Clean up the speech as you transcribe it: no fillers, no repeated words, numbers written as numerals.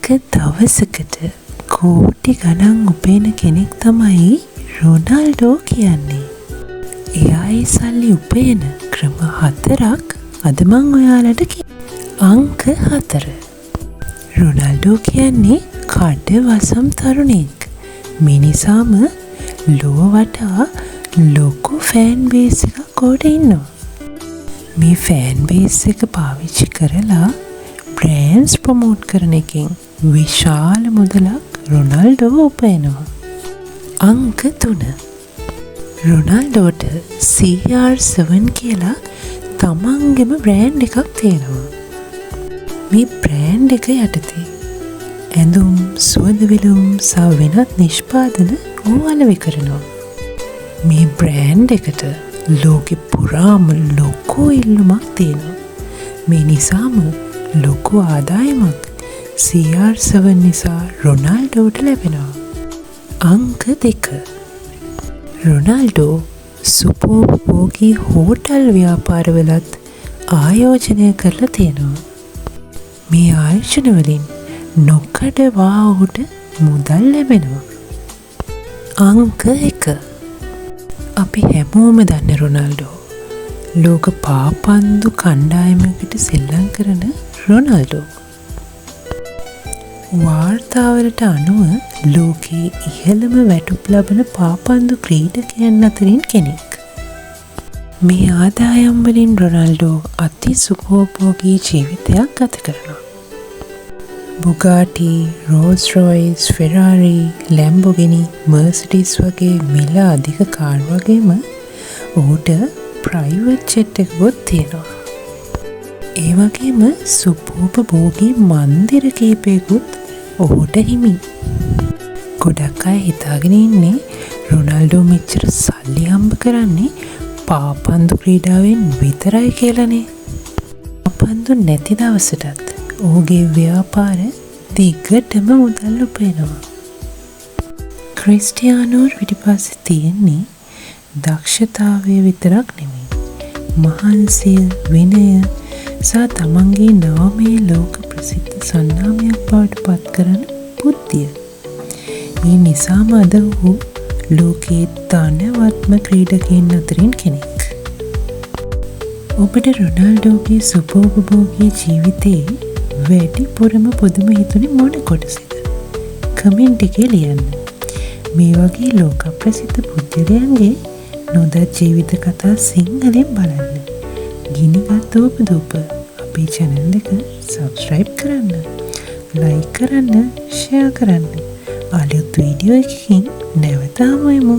එක දවසකට කෝටි ගණන් උපයන කෙනෙක් තමයි රොනල්ඩෝ කියන්නේ. එයා ඒ සල්ලි උපයන ක්‍රම 4ක් අද මං ඔයාලට අංක 4. රොනල්ඩෝ කියන්නේ කඩවසම් තරුණෙක්. මේ නිසාම ලොව වටා ලොකු ෆෑන් බේස් එකක් උඩ ඉන්නවා. මේ ෆෑන් බේස් එක පාවිච්චි කරලා බ්‍රෑන්ඩ්ස් ප්‍රොමෝට් කරන එකෙන් විශාල මුදලක් රොනල්ඩෝ උපයනවා. අංක 3. රොනල්ඩෝට CR7 කියලා තමන්ගෙම බ්‍රෑන්ඩ් එකක් තියෙනවා. මේ බ්‍රෑන්ඩ් එක යටතේ ඇඳුම්, සුවඳ විලවුම් සහ වෙනත් නිෂ්පාදන ඕවල විකරනවා. මේ බ්‍රෑන්ඩ් එකට ලෝකෙ පුරාම ලොකු ඉල්ලුමක් තියෙනවා. මේ නිසාම ලොකු ආදායමක් CR7 නිසා රොනල්ඩෝට ලැබෙනවා. අංක 2. රොනල්ඩෝ සුපෝපභෝගී හෝටල් ව්‍යාපාරවලත් ආයෝජනය කරලා තියෙනවා. මේ ආයෝජන වලින් නොකඩවා ඔහුට මුදල් ලැබෙනවා. අංක 1. අපි හැමෝම දන්න රොනල්ඩෝ ලෝක පාපන්දු කණ්ඩායමකට සෙල්ලම් කරන රොනල්ඩෝ. වාර්තාවලට අනුව ලෝකයේ ඉහළම වැටුප් ලබන පාපන්දු ක්‍රීඩකයන් අතරින් කෙනෙක්. මේ ආදායම් වලින් රොනල්ඩෝ අති සුඛෝපභෝගී ජීවිතයක් ගත කරනවා. Bugatti, Rolls Royce, Ferrari, Lamborghini, Mercedes වගේ මිල අධික කාර් වගේම ඔහුට ප්‍රයිවට් ජෙට් එකකුත් තියෙනවා. ඒ වගේම සුඛෝපභෝගී මන්දිර කීපයකුත් ඔහුට හිමි. ගොඩක් අය හිතාගෙන ඉන්නේ රොනල්ඩෝ මෙච්චර සල්ලි හම්බ කරන්නේ පාපන්දු ක්‍රීඩාවෙන් විතරයි කියලානේ. පාපන්දු නැති දවසටත් ඔහුගේ ව්‍යාපාර දිගටම මුදල් උපයනවා. ක්‍රිස්ටියානෝ පිටිපස්සේ තියෙන්නේ දක්ෂතාවය විතරක් නෙමෙයි. මහන්සිය, විනය සහ තමන්ගේ නාමයේ ලෝක ප්‍රසිද්ධ සන්නාමයක් බවට පත් කරන බුද්ධිය. මේ නිසාම අද ඔහු ලෝකයේ ධනවත්ම ක්‍රීඩකයන් අතරින් කෙනෙක්. ඔබට රොනල්ඩෝගේ සුඛෝපභෝගී ජීවිතයේ වැඩිපුරම පුදුම හිතුනේ මොන කොටසද? කමෙන්ට් එකේ ලියන්න. මේ වගේ ලෝක ප්‍රසිද්ධ පුද්ගලයන්ගේ නොදත් ජීවිත කතා සිංහලෙන් බලන්න. ගිනිගත් දූප අපේ channel එක subscribe කරන්න, like කරන්න, share කරන්න. අලුත් වීඩියෝ එකකින් නැවත හමු වෙමු.